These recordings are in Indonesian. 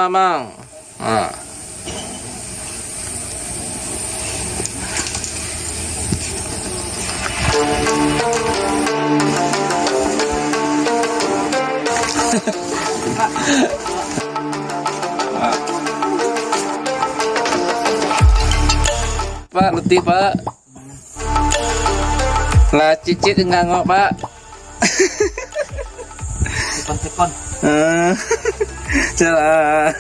Mang. Nah. Pak, letih Pak. Lah cicit ngangok Pak. Sepon-sepon. Jalan.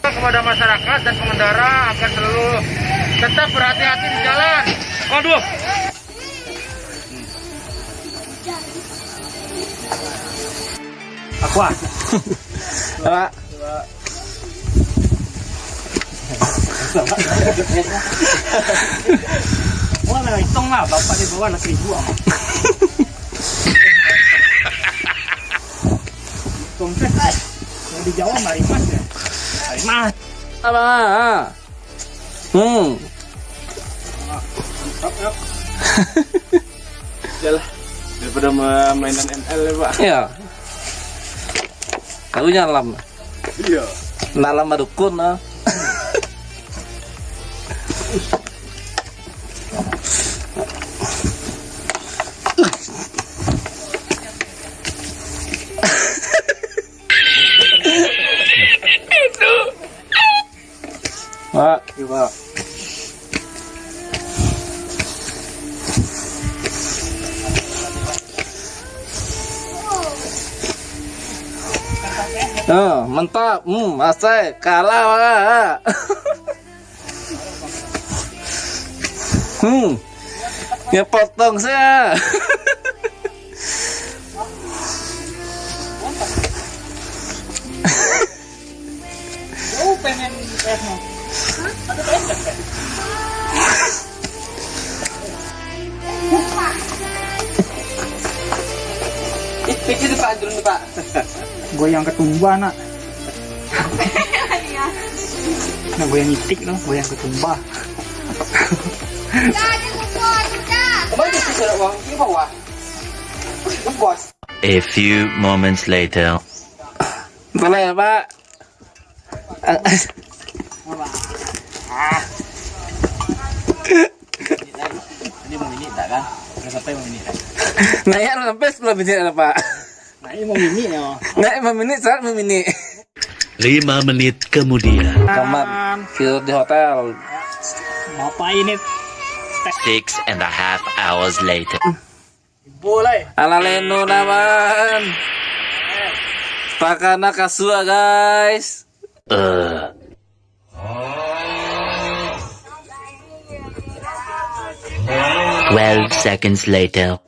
Kepada masyarakat dan pengendara agar selalu tetap berhati-hati di jalan. Waduh. Aqua. Pak. Wah, nah hitung lah, bapak di bawah anak ribu. Tongset, yang di Jawa marimas ya. Marimas. Abang. Yalah, daripada mainan ML ya Pak. Ya. Tahu nyalam. Iya. Nalam dukun ah. Pak, Iya Pak. oh, mantap. Asai kalah Pak. Ya potong saya. Oh, pengen pesno. Pikir Pak dulu Pak. Goyang ketumba nak. Nah, goyang itik loh, goyang ketumba. A few moments later. Boleh ya Pak. Ini mau mini tak kan? Sampai mau mini kan? Naik sampai 10 menit ada Pak. Nah, ini mau mini ya. Naik 5 menit, 1 menit. 5 menit kemudian. Kamar tidur di hotel. Bapak ini 6.5 hours later. boleh. Ala leno naman. Pakana kasua guys. 12 seconds later.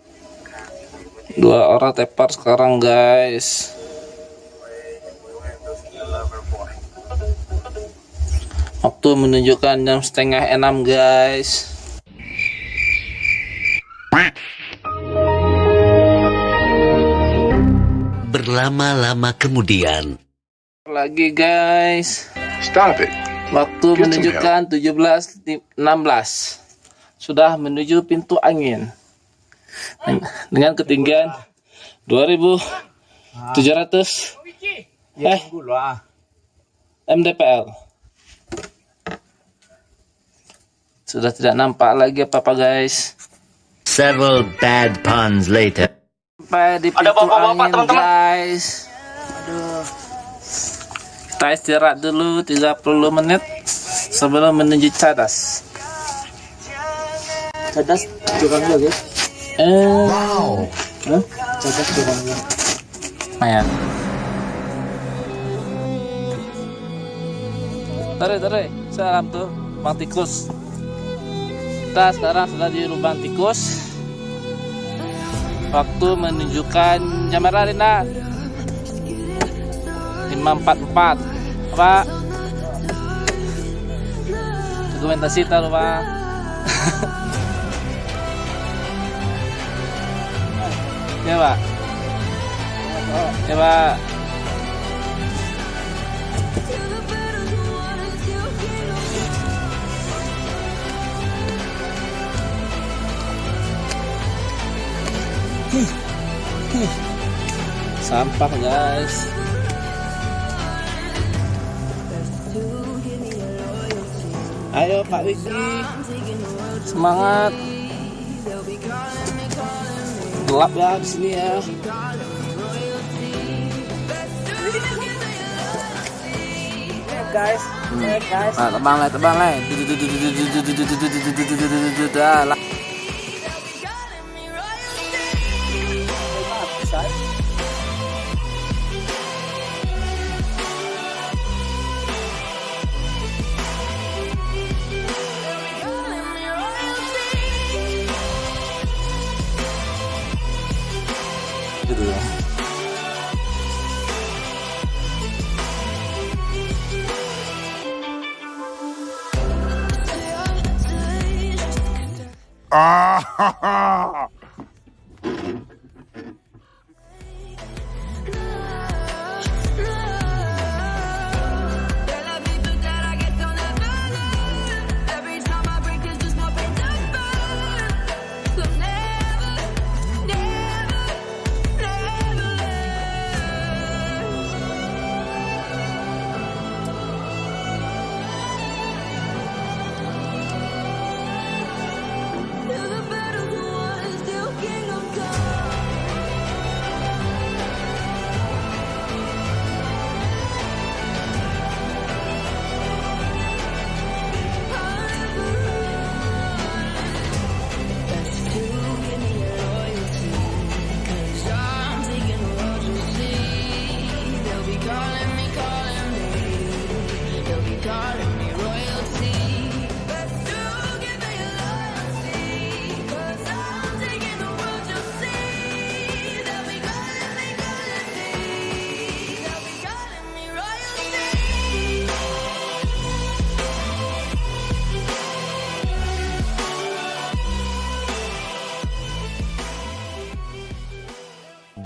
2 orang tepar sekarang guys. Waktu menunjukkan jam 5:30 guys. Berlama-lama kemudian. Lagi guys. Stop it. Waktu menunjukkan 17:16. Sudah menuju pintu angin. Dengan ketinggian 2.700 mdpl. Sudah tidak nampak lagi apa-apa guys. Several bad puns later. Sampai di pintu angin guys. Kita istirahat dulu 30 menit sebelum menuju Cadas. Cadas curang juga guys. Wow. Cadas curang juga. Ayan. Tarik. Salam tuh, Bang Tikus. Kita sekarang sudah di lubang tikus. Waktu menunjukkan jam berapa Rina? 5.44. Pak. Dokumentasi tahu Pak. Ya Pak. Ya Pak. Sampah guys. Ayo Pak Wiki, semangat. Gelap ya di sini ya. Guys, guys. Nah, tebang lah. Gitu ya.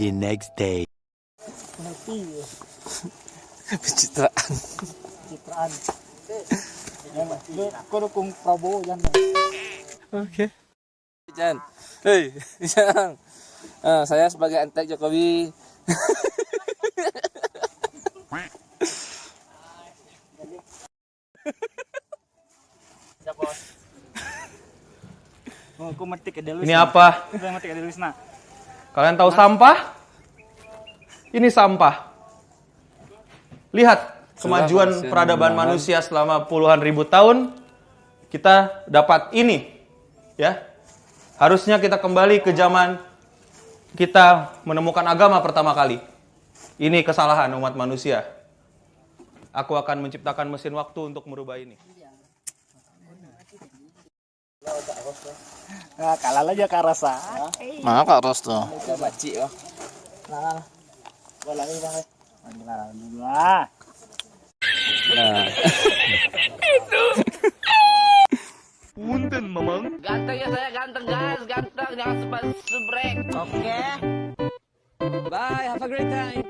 The next day. Pencitraan. Citraan. Lu dukung Prabowo jangan. Oke. Jan. Hei, Jan. Saya sebagai antek Jokowi. Aku metik ada Luis. Ini apa? Aku metik ada Luis nak. Kalian tahu sampah? Ini sampah. Lihat kemajuan peradaban manusia selama puluhan ribu tahun. Kita dapat ini, ya. Harusnya kita kembali ke zaman kita menemukan agama pertama kali. Ini kesalahan umat manusia. Aku akan menciptakan mesin waktu untuk merubah ini. Nah, kalah aja karasa. Mana Kak Ros tuh? Baci oh. Nah. Bola ini bang. Nah, dua. Nah. Punten, Mamang. Ganteng ya saya, ganteng guys, ganteng, jangan sebrek. Oke. Bye, have a great time.